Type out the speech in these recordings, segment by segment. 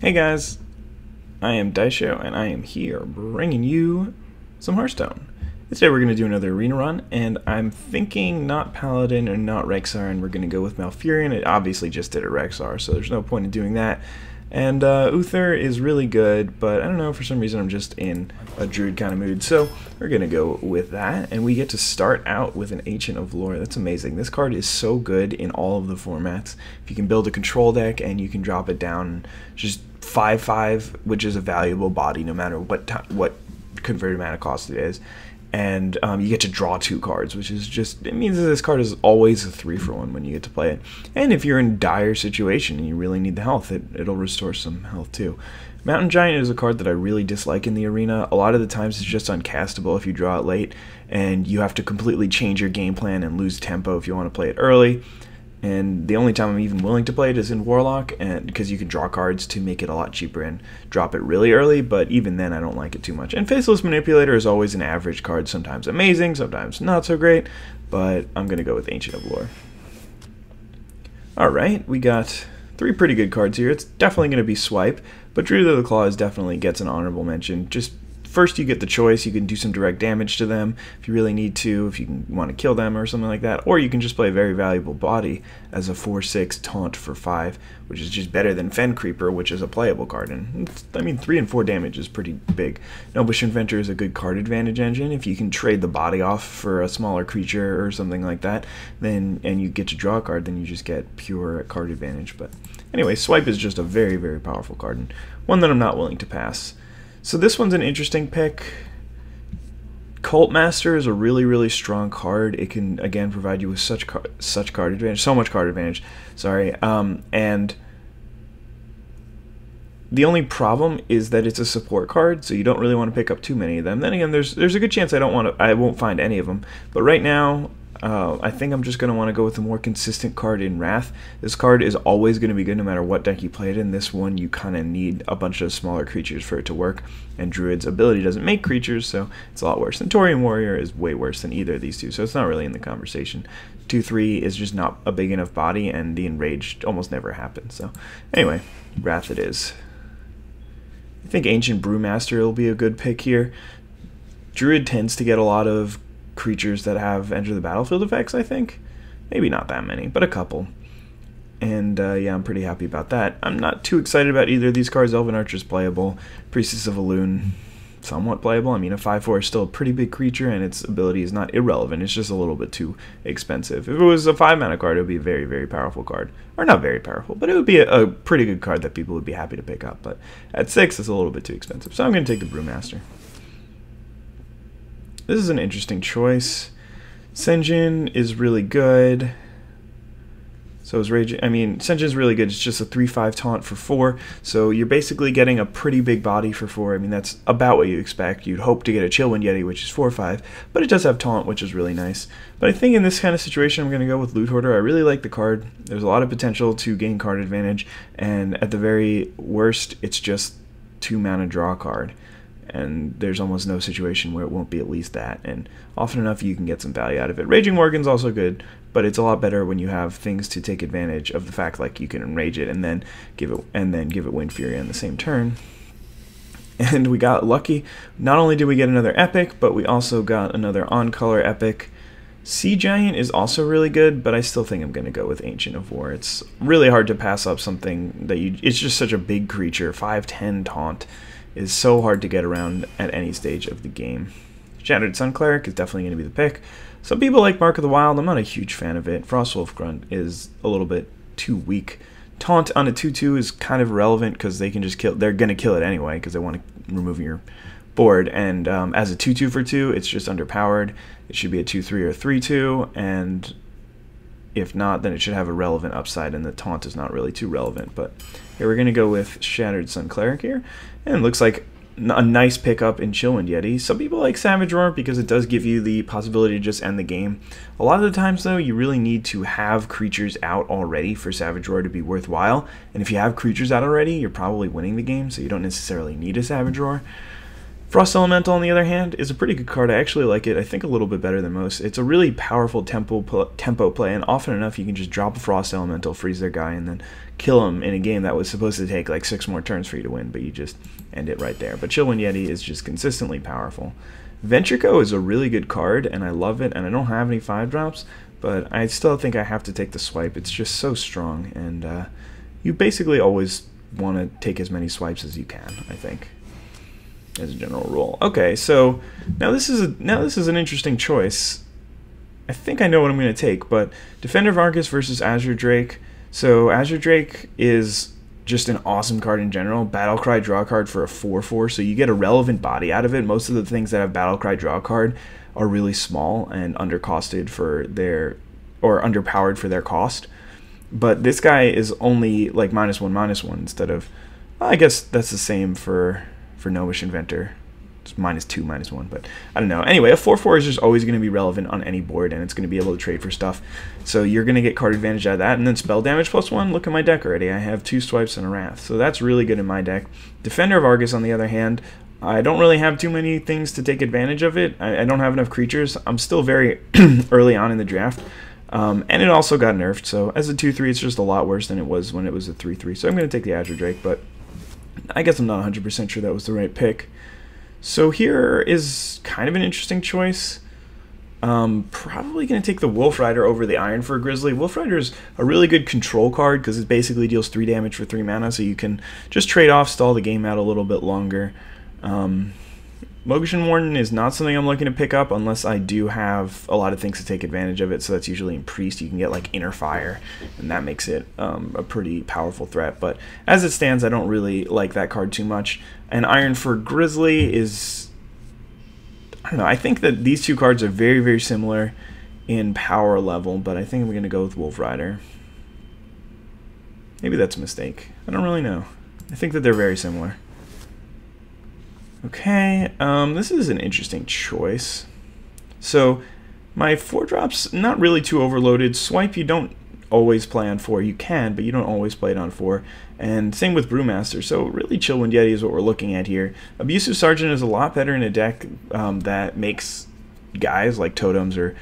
Hey guys, I am Daisho, and I am here bringing you some Hearthstone. Today we're going to do another arena run, and I'm thinking not Paladin and not Rexar, and we're going to go with Malfurion. It obviously just did a Rexar, so there's no point in doing that. And Uther is really good, but I don't know, for some reason I'm just in a Druid kind of mood, so we're going to go with that. And we get to start out with an Ancient of Lore. That's amazing. This card is so good in all of the formats. If you can build a control deck and you can drop it down just 5/5, which is a valuable body no matter what converted mana cost it is. And you get to draw 2 cards, which is just, it means that this card is always a 3-for-1 when you get to play it. And if you're in dire situation and you really need the health, it'll restore some health too. Mountain Giant is a card that I really dislike in the arena. A lot of the times it's just uncastable if you draw it late, and you have to completely change your game plan and lose tempo if you want to play it early. And the only time I'm even willing to play it is in Warlock, and because you can draw cards to make it a lot cheaper and drop it really early, but even then I don't like it too much. And Faceless Manipulator is always an average card, sometimes amazing, sometimes not so great, but I'm going to go with Ancient of Lore. Alright, we got 3 pretty good cards here. It's definitely going to be Swipe, but Druid of the Claws definitely gets an honorable mention. Just first you get the choice, you can do some direct damage to them if you really need to, if you want to kill them or something like that, or you can just play a very valuable body as a 4/6 taunt for 5, which is just better than Fen Creeper, which is a playable card. And I mean, 3 and 4 damage is pretty big. Noblish Inventor is a good card advantage engine. If you can trade the body off for a smaller creature or something like that, then and you get to draw a card, then you just get pure card advantage. But anyway, Swipe is just a very, very powerful card, and one that I'm not willing to pass. So this one's an interesting pick. Cult Master is a really, really strong card. It can, again, provide you with so much card advantage, sorry. And the only problem is that it's a support card, so you don't really want to pick up too many of them. Then again, there's a good chance I won't find any of them. But right now, I think I'm just going to want to go with a more consistent card in Wrath. This card is always going to be good no matter what deck you play it in. This one, you kind of need a bunch of smaller creatures for it to work, and Druid's ability doesn't make creatures, so it's a lot worse. And Taurian Warrior is way worse than either of these two, so it's not really in the conversation. 2/3 is just not a big enough body, and the Enraged almost never happens. So anyway, Wrath it is. I think Ancient Brewmaster will be a good pick here. Druid tends to get a lot of creatures that have enter the battlefield effects, I think. Maybe not that many, but a couple. And yeah, I'm pretty happy about that. I'm not too excited about either of these cards. Elven Archer's playable. Priestess of Elune, somewhat playable. I mean, a 5/4 is still a pretty big creature, and its ability is not irrelevant. It's just a little bit too expensive. If it was a 5-mana card, it would be a very, very powerful card. Or not very powerful, but it would be a pretty good card that people would be happy to pick up. But at 6, it's a little bit too expensive. So I'm going to take the Brewmaster. This is an interesting choice. Sen'jin is really good. So is Rage. I mean, Sen'jin is really good. It's just a 3/5 taunt for 4. So you're basically getting a pretty big body for 4. I mean, that's about what you expect. You'd hope to get a Chillwind Yeti, which is 4/5, but it does have taunt, which is really nice. But I think in this kind of situation, I'm going to go with Loot Hoarder. I really like the card. There's a lot of potential to gain card advantage, and at the very worst, it's just 2-mana draw card. And there's almost no situation where it won't be at least that, and often enough you can get some value out of it. Raging Morgan's also good, but it's a lot better when you have things to take advantage of the fact, like you can enrage it and then give it Wind Fury on the same turn. And we got lucky. Not only did we get another epic, but we also got another on-color epic. Sea Giant is also really good, but I still think I'm going to go with Ancient of War. It's really hard to pass up something that it's just such a big creature. 5/10 taunt is so hard to get around at any stage of the game. Shattered Sun Cleric is definitely going to be the pick. Some people like Mark of the Wild. I'm not a huge fan of it. Frostwolf Grunt is a little bit too weak. Taunt on a 2/2 is kind of irrelevant because they can just kill. They're going to kill it anyway because they want to remove your board. And as a 2/2 for 2, it's just underpowered. It should be a 2/3 or 3/2, and if not, then it should have a relevant upside, and the taunt is not really too relevant. But here we're going to go with Shattered Sun Cleric here. And it looks like a nice pickup in Chillwind Yeti. Some people like Savage Roar because it does give you the possibility to just end the game. A lot of the times, though, you really need to have creatures out already for Savage Roar to be worthwhile. And if you have creatures out already, you're probably winning the game, so you don't necessarily need a Savage Roar. Frost Elemental, on the other hand, is a pretty good card. I actually like it, I think, a little bit better than most. It's a really powerful tempo play, and often enough you can just drop a Frost Elemental, freeze their guy, and then kill him in a game that was supposed to take like 6 more turns for you to win, but you just end it right there. But Chillwind Yeti is just consistently powerful. Ventrico is a really good card, and I love it, and I don't have any 5-drops, but I still think I have to take the swipe. It's just so strong, and you basically always want to take as many swipes as you can, I think, as a general rule. Okay, so now this is an interesting choice. I think I know what I'm going to take, but Defender of Argus versus Azure Drake. So Azure Drake is just an awesome card in general. Battlecry draw card for a 4/4, so you get a relevant body out of it. Most of the things that have Battlecry draw card are really small and undercosted for their, or underpowered for their cost. But this guy is only like -1/-1 instead of, well, I guess that's the same for Gnomish Inventor. It's -2/-1, but I don't know. Anyway, a 4/4 is just always going to be relevant on any board, and it's going to be able to trade for stuff. So you're going to get card advantage out of that, and then spell damage +1. Look at my deck already. I have 2 swipes and a Wrath, so that's really good in my deck. Defender of Argus, on the other hand, I don't really have too many things to take advantage of it. I don't have enough creatures. I'm still very early on in the draft. And it also got nerfed, so as a 2/3, it's just a lot worse than it was when it was a 3/3. So I'm going to take the Azure Drake, but I guess I'm not 100% sure that was the right pick. So here is kind of an interesting choice. Probably going to take the Wolf Rider over the Ironfur Grizzly. Wolf Rider is a really good control card because it basically deals 3 damage for 3 mana, so you can just trade off, stall the game out a little bit longer. Mogushan Warden is not something I'm looking to pick up unless I do have a lot of things to take advantage of it, so that's usually in Priest. You can get like Inner Fire, and that makes it a pretty powerful threat, but as it stands, I don't really like that card too much. And Ironfur Grizzly is, I don't know, I think that these 2 cards are very, very similar in power level, but I think I'm going to go with Wolf Rider. Maybe that's a mistake. I don't really know. I think that they're very similar. Okay, this is an interesting choice. So my 4-drops, not really too overloaded. Swipe, you don't always play on 4. You can, but you don't always play it on 4. And same with Brewmaster. So really Chillwind Yeti is what we're looking at here. Abusive Sergeant is a lot better in a deck that makes guys like totems or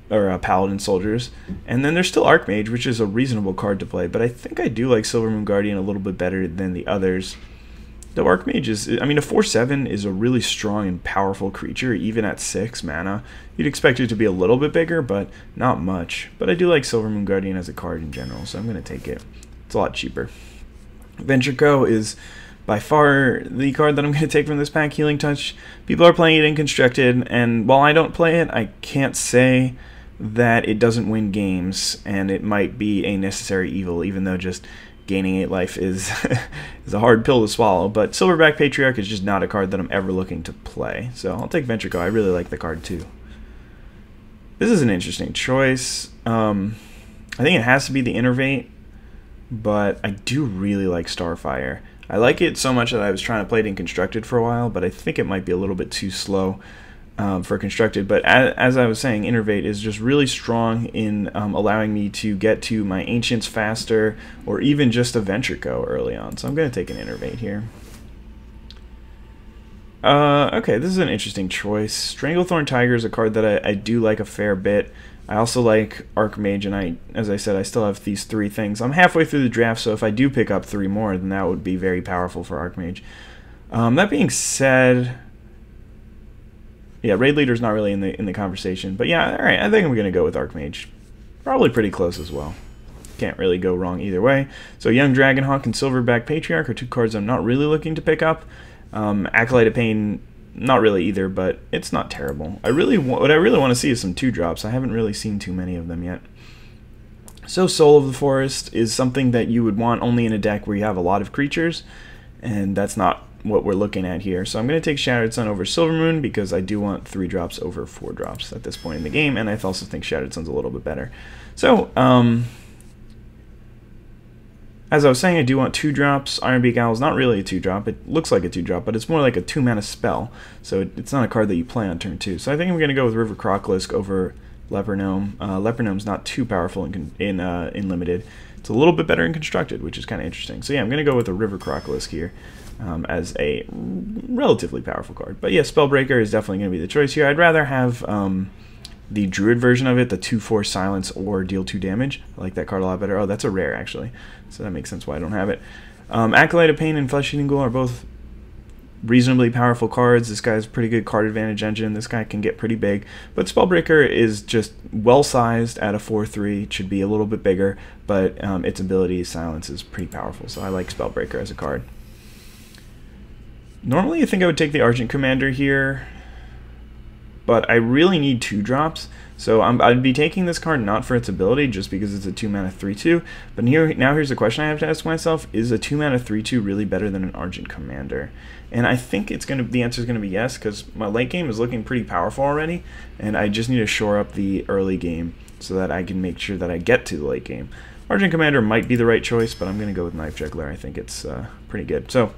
Paladin Soldiers. And then there's still Archmage, which is a reasonable card to play. But I think I do like Silvermoon Guardian a little bit better than the others. Though Archmage is, I mean, a 4/7 is a really strong and powerful creature, even at 6 mana. You'd expect it to be a little bit bigger, but not much. But I do like Silvermoon Guardian as a card in general, so I'm going to take it. It's a lot cheaper. Ventrico is by far the card that I'm going to take from this pack, Healing Touch. People are playing it in Constructed, and while I don't play it, I can't say that it doesn't win games, and it might be a necessary evil, even though just gaining 8 life is is a hard pill to swallow. But Silverback Patriarch is just not a card that I'm ever looking to play, so I'll take Ventrico. I really like the card too. This is an interesting choice. I think it has to be the Innervate, but I do really like Starfire. I like it so much that I was trying to play it in Constructed for a while, but I think it might be a little bit too slow for Constructed. But as I was saying, Innervate is just really strong in allowing me to get to my Ancients faster, or even just a Ventrico early on. So I'm going to take an Innervate here. Okay, this is an interesting choice. Stranglethorn Tiger is a card that I do like a fair bit. I also like Archmage, and as I said, I still have these 3 things. I'm halfway through the draft, so if I do pick up 3 more, then that would be very powerful for Archmage. That being said, yeah, Raid Leader's not really in the conversation, but yeah, all right, I think I'm going to go with Archmage. Probably pretty close as well. Can't really go wrong either way. So Young Dragonhawk and Silverback Patriarch are 2 cards I'm not really looking to pick up. Acolyte of Pain, not really either, but it's not terrible. What I really want to see is some 2-drops. I haven't really seen too many of them yet. So Soul of the Forest is something that you would want only in a deck where you have a lot of creatures, and that's not what we're looking at here. So I'm going to take Shattered Sun over Silvermoon because I do want 3-drops over 4-drops at this point in the game, and I also think Shattered Sun's a little bit better. So, as I was saying, I do want 2-drops. Ironbeak Owl is not really a 2-drop. It looks like a 2-drop, but it's more like a 2-mana spell, so it's not a card that you play on turn 2. So I think I'm going to go with River Crocolisk over Leper Gnome. Leper Gnome's not too powerful in Limited. It's a little bit better in Constructed, which is kind of interesting. So yeah, I'm going to go with a River Crocolisk here. as a relatively powerful card. But yeah, Spellbreaker is definitely going to be the choice here. I'd rather have the Druid version of it, the 2/4 silence or deal 2 damage. I like that card a lot better. Oh, that's a rare actually, so that makes sense why I don't have it. Acolyte of Pain and Flesh Eating Ghoul are both reasonably powerful cards. This guy's pretty good card advantage engine. This guy can get pretty big, but Spellbreaker is just well sized at a 4/3. It should be a little bit bigger, but its ability silence is pretty powerful, so I like Spellbreaker as a card. Normally I think I would take the Argent Commander here, but I really need 2 drops, so I'd be taking this card not for its ability, just because it's a 2-mana 3/2. But here's the question I have to ask myself: is a 2-mana 3/2 really better than an Argent Commander? And I think the answer is going to be yes, because my late game is looking pretty powerful already, and I just need to shore up the early game so that I can make sure that I get to the late game. Argent Commander might be the right choice, but I'm going to go with Knife Juggler. I think it's pretty good. So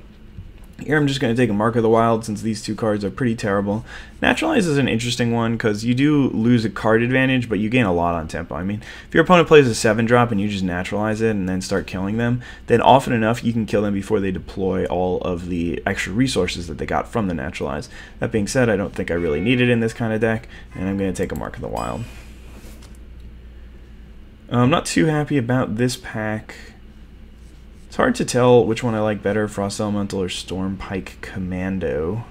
here I'm just going to take a Mark of the Wild, since these 2 cards are pretty terrible. Naturalize is an interesting one because you do lose a card advantage, but you gain a lot on tempo. I mean, if your opponent plays a 7-drop and you just naturalize it and then start killing them, then often enough you can kill them before they deploy all of the extra resources that they got from the naturalize. That being said, I don't think I really need it in this kind of deck, and I'm going to take a Mark of the Wild. I'm not too happy about this pack. It's hard to tell which one I like better, Frost Elemental or Stormpike Commando.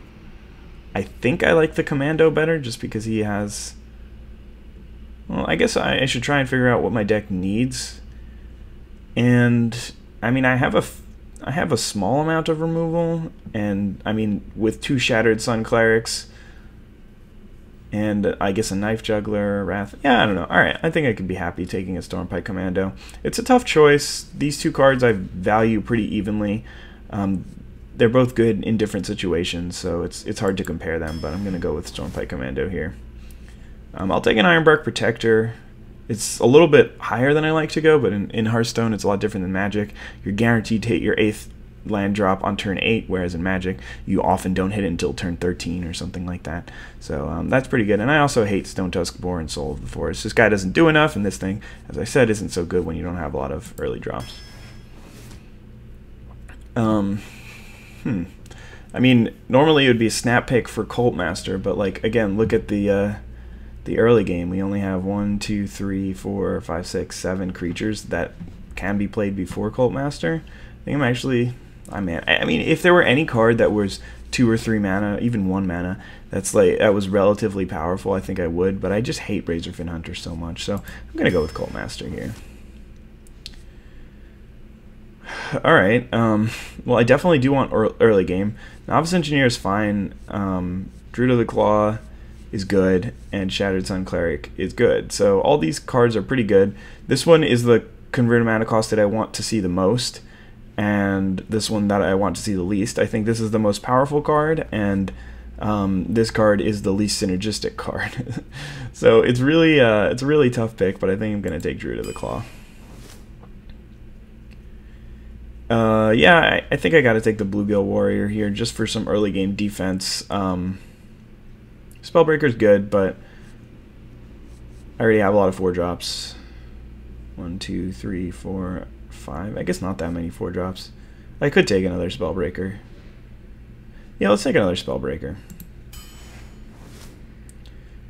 I think I like the Commando better, just because he has... Well, I guess I should try and figure out what my deck needs. And, I mean, I have a small amount of removal, and, I mean, with 2 Shattered Sun Clerics, and I guess a Knife Juggler, Wrath. Yeah, I don't know. Alright, I think I could be happy taking a Stormpike Commando. It's a tough choice. These 2 cards I value pretty evenly. They're both good in different situations, so it's hard to compare them, but I'm going to go with Stormpike Commando here. I'll take an Ironbark Protector. It's a little bit higher than I like to go, but in Hearthstone it's a lot different than Magic. You're guaranteed to hit your 8th land drop on turn 8, whereas in Magic you often don't hit it until turn 13 or something like that. So that's pretty good. And I also hate Stone Tuskboar and Soul of the Forest. This guy doesn't do enough, and this thing, as I said, isn't so good when you don't have a lot of early drops. I mean, normally it would be a snap pick for Cult Master, but like again, look at the early game. We only have 1, 2, 3, 4, 5, 6, 7 creatures that can be played before Cult Master. I think I'm actually... I mean, if there were any card that was 2 or 3 mana, even 1 mana, that was relatively powerful, I think I would, but I just hate Razorfin Hunter so much, so I'm going to go with Cult Master here. Alright, well, I definitely do want early game. Novice Engineer is fine, Druid of the Claw is good, and Shattered Sun Cleric is good, so all these cards are pretty good. This one is the converted mana cost that I want to see the most, and this one that I want to see the least. I think this is the most powerful card, and this card is the least synergistic card. So it's a really tough pick, but I think I'm going to take Druid of the Claw. Yeah, I think I got to take the Bluegill Warrior here just for some early game defense. Spellbreaker's good, but I already have a lot of 4-drops. 1, 2, 3, 4, 5. I guess not that many 4-drops. I could take another Spellbreaker. Yeah, let's take another Spellbreaker.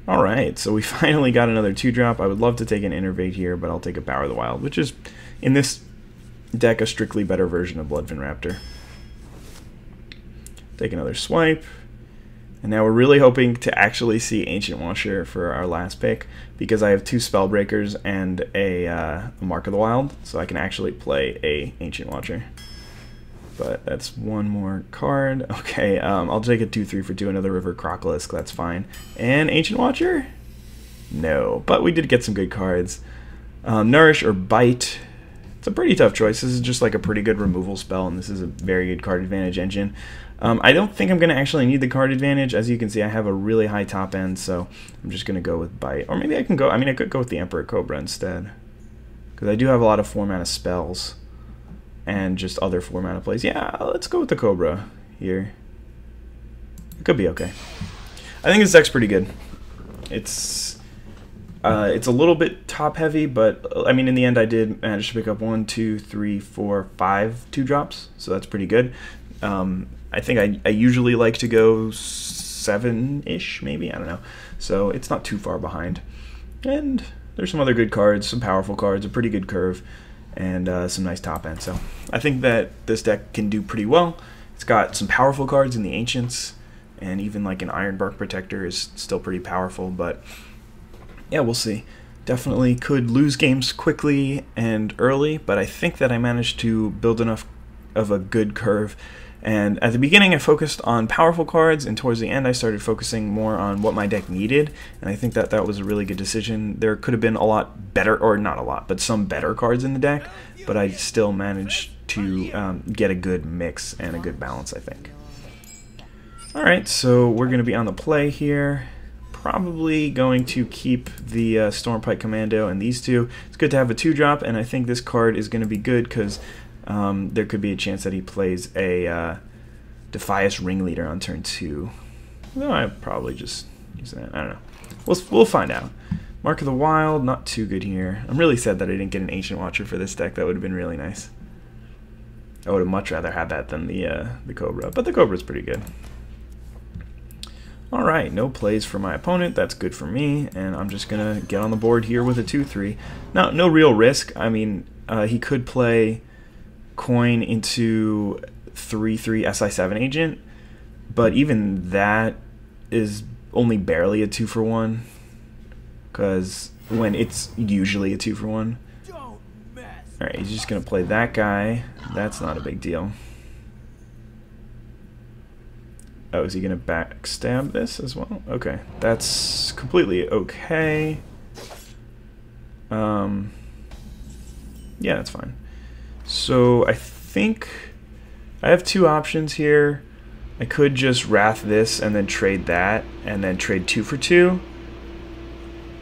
Alright, so we finally got another 2-drop. I would love to take an Innervate here, but I'll take a Power of the Wild, which is, in this deck, a strictly better version of Bloodfin Raptor. Take another swipe. And now we're really hoping to actually see Ancient Watcher for our last pick, because I have 2 Spellbreakers and a Mark of the Wild, so I can actually play a Ancient Watcher. But that's one more card. Okay, I'll take a 2/3 for 2, another River Crocolisk, that's fine. And Ancient Watcher? No, but we did get some good cards. Nourish or Bite. It's a pretty tough choice. This is just like a pretty good removal spell, and this is a very good card advantage engine. I don't think I'm going to actually need the card advantage. As you can see, I have a really high top end, so I'm just going to go with Bite. Or maybe I can go, I mean, I could go with the Emperor Cobra instead, because I do have a lot of 4-mana spells and just other 4-mana plays. Yeah, let's go with the Cobra here. It could be okay. I think this deck's pretty good. It's a little bit top heavy, but I mean, in the end, I did manage to pick up 1, 2, 3, 4, 5 2-drops, so that's pretty good. I think I usually like to go 7-ish, maybe, I don't know. So it's not too far behind. And there's some other good cards, some powerful cards, a pretty good curve, and some nice top end. So I think that this deck can do pretty well. It's got some powerful cards in the Ancients, and even like an Ironbark Protector is still pretty powerful, but yeah, we'll see. Definitely could lose games quickly and early, but I think that I managed to build enough of a good curve. And at the beginning I focused on powerful cards, and towards the end I started focusing more on what my deck needed, and I think that that was a really good decision. There could have been a lot better, or not a lot, but some better cards in the deck, but I still managed to get a good mix and a good balance, I think. Alright, so we're going to be on the play here. Probably going to keep the Stormpike Commando and these two. It's good to have a 2-drop, and I think this card is going to be good because there could be a chance that he plays a Defias Ringleader on turn 2. No, I probably just use that. I don't know. We'll find out. Mark of the Wild, not too good here. I'm really sad that I didn't get an Ancient Watcher for this deck. That would have been really nice. I would have much rather had that than the Cobra, but the Cobra's pretty good. Alright, no plays for my opponent. That's good for me, and I'm just going to get on the board here with a 2-3. Now, no real risk. I mean, he could play Coin into 3/3 SI7 Agent, but even that is only barely a 2-for-1, because when it's usually a 2-for-1. Alright, he's just going to play that guy. That's not a big deal. Oh, is he going to backstab this as well? Okay, that's completely okay. Yeah, that's fine. So I think I have two options here. I could just Wrath this and then trade that, and then trade 2 for 2.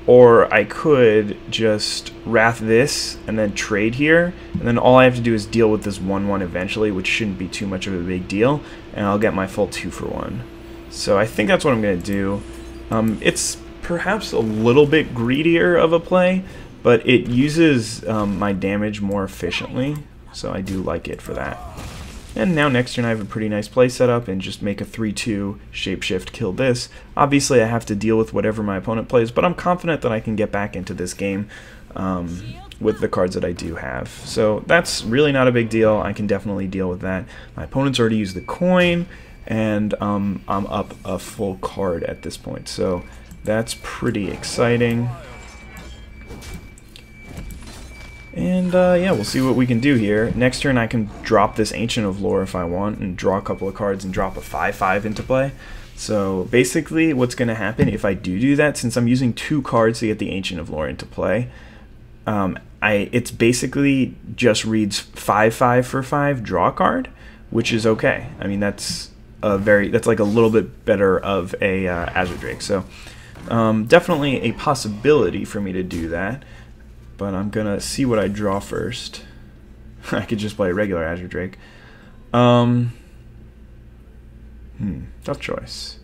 Or I could just Wrath this and then trade here, and then all I have to do is deal with this 1/1 eventually, which shouldn't be too much of a big deal, and I'll get my full 2-for-1. So I think that's what I'm going to do. It's perhaps a little bit greedier of a play, but it uses my damage more efficiently, so I do like it for that. And now next turn I have a pretty nice play set up and just make a 3/2 shapeshift, kill this. Obviously I have to deal with whatever my opponent plays, but I'm confident that I can get back into this game with the cards that I do have. So that's really not a big deal. I can definitely deal with that. My opponent's already used the coin, and I'm up a full card at this point. So that's pretty exciting. And yeah, we'll see what we can do here. Next turn I can drop this Ancient of Lore if I want, and draw a couple of cards and drop a 5/5 into play. So basically what's going to happen if I do that, since I'm using 2 cards to get the Ancient of Lore into play, it's basically just reads 5/5 for 5, draw a card, which is okay. I mean, that's like a little bit better of a Azure Drake. So definitely a possibility for me to do that. But I'm gonna see what I draw first. I could just play a regular Azure Drake. Tough choice.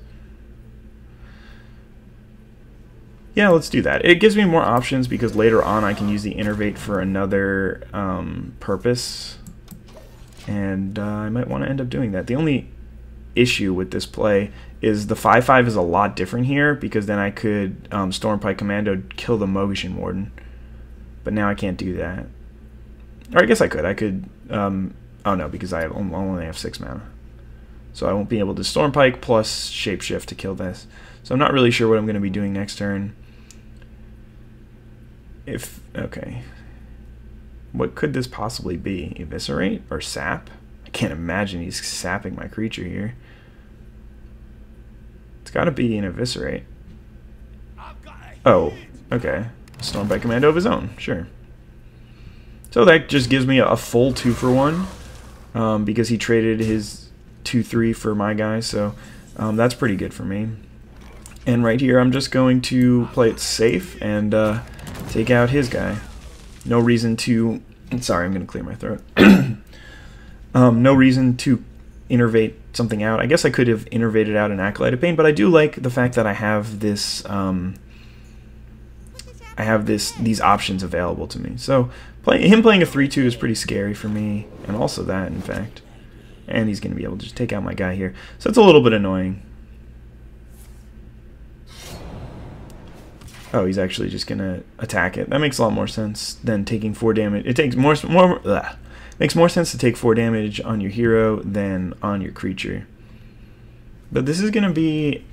Yeah, let's do that. It gives me more options because later on I can use the Innervate for another purpose. And I might want to end up doing that. The only issue with this play is the 5/5 is a lot different here, because then I could Stormpike Commando, kill the Mogishan Warden. But now I can't do that. Or I guess I could. Oh no, because I only have 6 mana. So I won't be able to Stormpike plus Shapeshift to kill this. So I'm not really sure what I'm going to be doing next turn. Okay. What could this possibly be? Eviscerate or Sap? I can't imagine he's sapping my creature here. It's got to be an Eviscerate. Oh, okay. Stormpike Commando of his own, sure. So that just gives me a full 2-for-1 because he traded his 2/3 for my guy, so that's pretty good for me. And right here I'm just going to play it safe and take out his guy. No reason to... Sorry, I'm going to clear my throat. No reason to innervate something out. I guess I could have innervated out an Acolyte of Pain, but I do like the fact that I have this... these options available to me. So him playing a 3/2 is pretty scary for me, and also that, in fact. And he's going to be able to just take out my guy here. So it's a little bit annoying. Oh, he's actually just going to attack it. That makes a lot more sense than taking 4 damage. It takes makes more sense to take 4 damage on your hero than on your creature. But this is going to be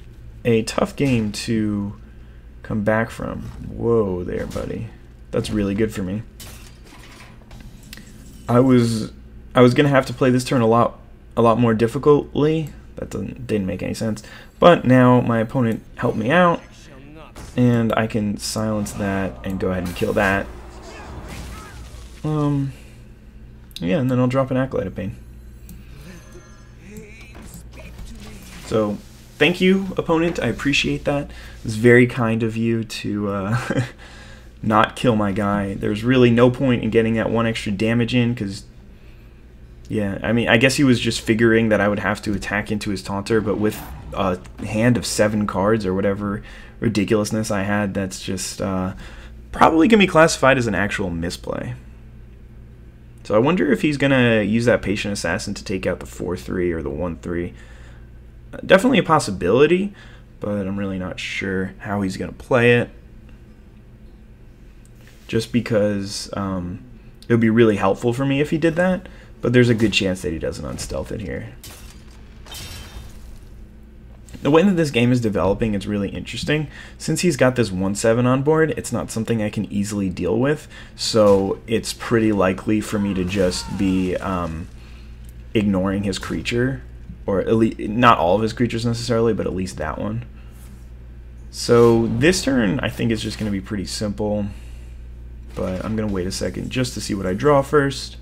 a tough game to come back from. Whoa there, buddy. That's really good for me. I was going to have to play this turn a lot more difficultly. That didn't make any sense. But now my opponent helped me out, and I can silence that and go ahead and kill that. Yeah, and then I'll drop an Acolyte of Pain. So, thank you, opponent. I appreciate that. It was very kind of you to not kill my guy. There's really no point in getting that 1 extra damage in, because, yeah, I mean, I guess he was just figuring that I would have to attack into his Taunter, but with a hand of 7 cards or whatever ridiculousness I had, that's just probably going to be classified as an actual misplay. So I wonder if he's going to use that Patient Assassin to take out the 4-3 or the 1-3. Definitely a possibility, but I'm really not sure how he's going to play it. Just because it would be really helpful for me if he did that, but there's a good chance that he doesn't unstealth it here. The way that this game is developing is really interesting. Since he's got this 1/7 on board, it's not something I can easily deal with, so it's pretty likely for me to just be ignoring his creature, or at least not all of his creatures necessarily, but at least that one. So this turn I think is just going to be pretty simple, but I'm going to wait a second just to see what I draw first.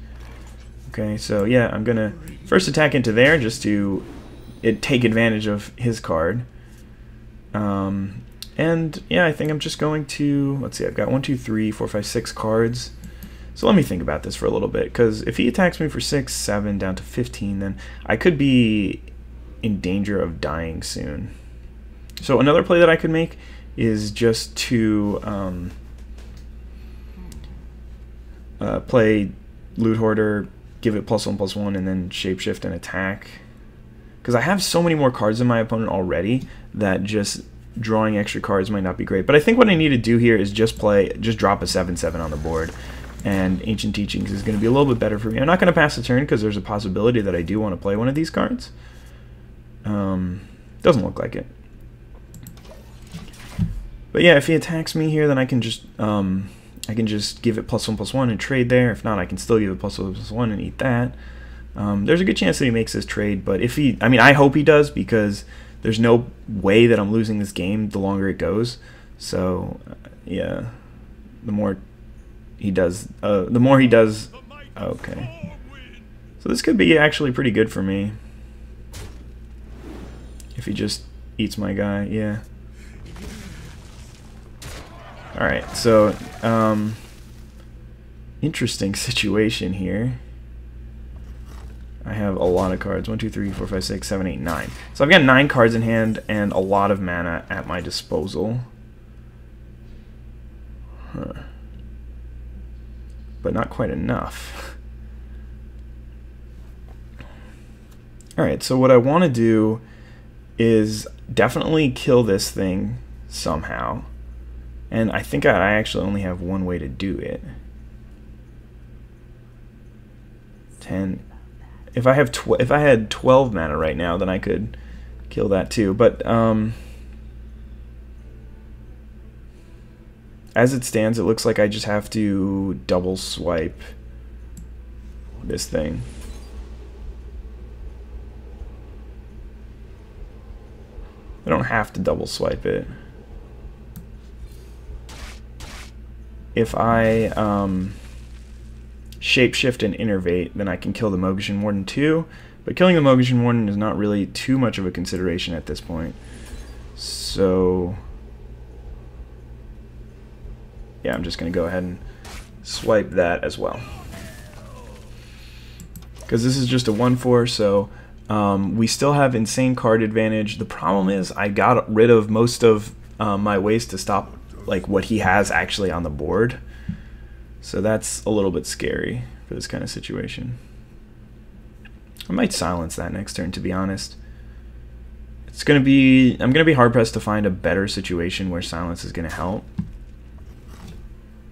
Okay, so yeah, I'm going to first attack into there just to take advantage of his card. And yeah, I think I'm just going to, let's see, I've got 1, 2, 3, 4, 5, 6 cards. So let me think about this for a little bit, because if he attacks me for 6, 7, down to 15, then I could be in danger of dying soon. So another play that I could make is just to play Loot Hoarder, give it +1/+1, and then Shapeshift and attack. Because I have so many more cards than my opponent already that just drawing extra cards might not be great. But I think what I need to do here is just drop a 7/7 on the board. And Ancient Teachings is going to be a little bit better for me. I'm not going to pass the turn because there's a possibility that I do want to play one of these cards. Doesn't look like it. But yeah, if he attacks me here, then I can just give it +1/+1 and trade there. If not, I can still give it +1/+1 and eat that. There's a good chance that he makes this trade, but if he, I mean, I hope he does, because there's no way that I'm losing this game the longer it goes. So yeah, the more he does, okay. So this could be actually pretty good for me if he just eats my guy. Yeah. All right. So interesting situation here. I have a lot of cards. 1, 2, 3, 4, 5, 6, 7, 8, 9. So I've got 9 cards in hand and a lot of mana at my disposal. Huh. But not quite enough. Alright, so what I want to do is definitely kill this thing somehow. And I think I actually only have one way to do it. 10. If I had 12 mana right now, then I could kill that too. But as it stands, it looks like I just have to double swipe this thing. I don't have to double swipe it. If I Shapeshift and Innervate, then I can kill the Mogishan Warden too. But killing the Mogishan Warden is not really too much of a consideration at this point. So yeah, I'm just going to go ahead and swipe that as well. Because this is just a 1/4, so we still have insane card advantage. The problem is I got rid of most of my ways to stop like what he has actually on the board. So that's a little bit scary for this kind of situation. I might silence that next turn, to be honest. It's gonna be, I'm gonna be hard pressed to find a better situation where silence is gonna help.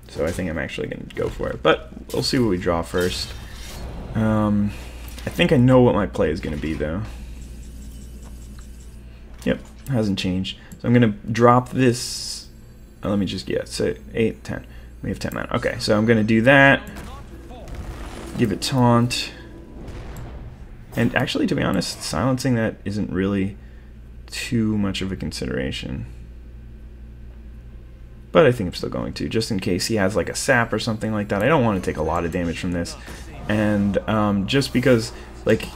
So I think I'm actually gonna go for it, but we'll see what we draw first. I think I know what my play is gonna be though. Yep, hasn't changed. So I'm gonna drop this. Let me just say 8, 10. We have 10 mana. Okay, so I'm gonna do that. Give it taunt. And actually, to be honest, silencing that isn't really too much of a consideration. But I think I'm still going to, just in case he has like a sap or something like that. I don't want to take a lot of damage from this. And just because, like,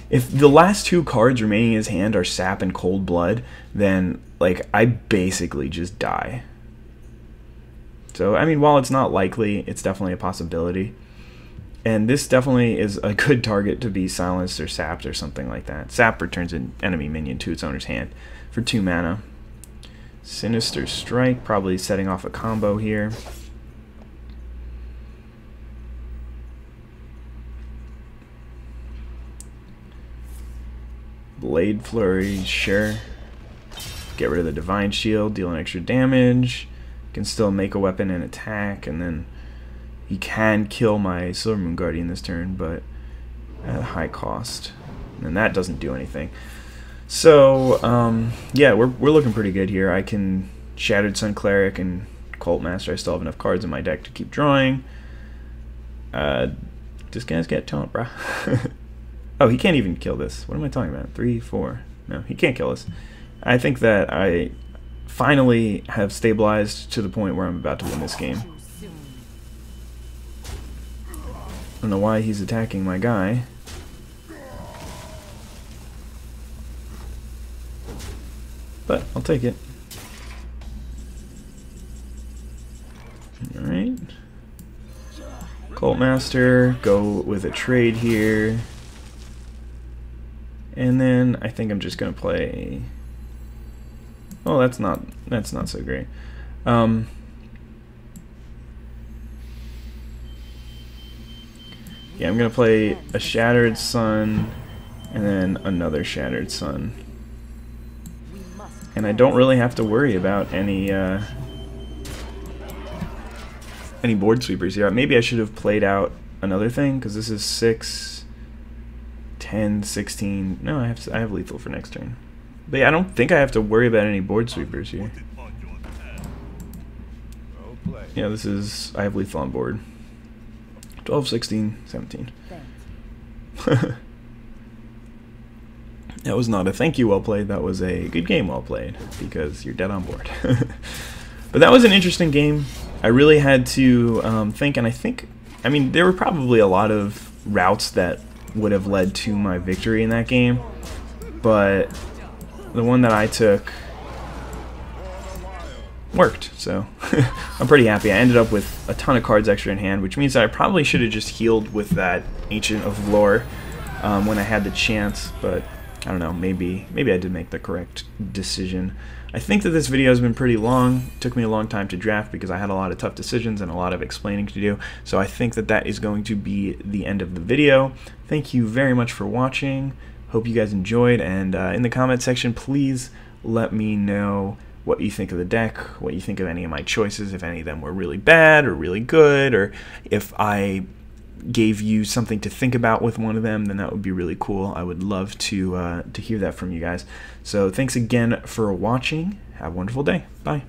if the last 2 cards remaining in his hand are sap and cold blood, then, like, I basically just die. So, I mean, while it's not likely, it's definitely a possibility. And this definitely is a good target to be silenced or sapped or something like that. Sap returns an enemy minion to its owner's hand for 2 mana. Sinister Strike, probably setting off a combo here. Blade Flurry, sure. Get rid of the Divine Shield, deal an extra damage. Can still make a weapon and attack, and then he can kill my Silver Moon Guardian this turn, but at a high cost. And that doesn't do anything. So, yeah, we're looking pretty good here. I can Shattered Sun Cleric and Cult Master. I still have enough cards in my deck to keep drawing. This guy's got taunt, bruh. Oh, he can't even kill this. What am I talking about? 3, 4. No, he can't kill us. I think that I finally have stabilized to the point where I'm about to win this game. I don't know why he's attacking my guy. But I'll take it. Alright. Cult Master, go with a trade here. And then I think I'm just gonna play. Oh, that's not so great. Yeah, I'm gonna play a Shattered Sun and then another Shattered Sun. And I don't really have to worry about any board sweepers here. Maybe I should have played out another thing, because this is 6, 10, 16. No, I have lethal for next turn. But yeah, I don't think I have to worry about any board sweepers here. Yeah, this is, I have lethal on board. 12, 16, 17. That was not a thank you well played, that was a good game well played, because you're dead on board. But that was an interesting game. I really had to think, and I mean, there were probably a lot of routes that would have led to my victory in that game, but the one that I took worked, so I'm pretty happy. I ended up with a ton of cards extra in hand, which means that I probably should have just healed with that Ancient of Lore when I had the chance, but I don't know, maybe I did make the correct decision. I think that this video has been pretty long. It took me a long time to draft because I had a lot of tough decisions and a lot of explaining to do, so I think that that is going to be the end of the video. Thank you very much for watching. Hope you guys enjoyed, and in the comment section, please let me know what you think of the deck, what you think of any of my choices, if any of them were really bad or really good, or if I gave you something to think about with one of them, then that would be really cool. I would love to hear that from you guys. So thanks again for watching. Have a wonderful day. Bye.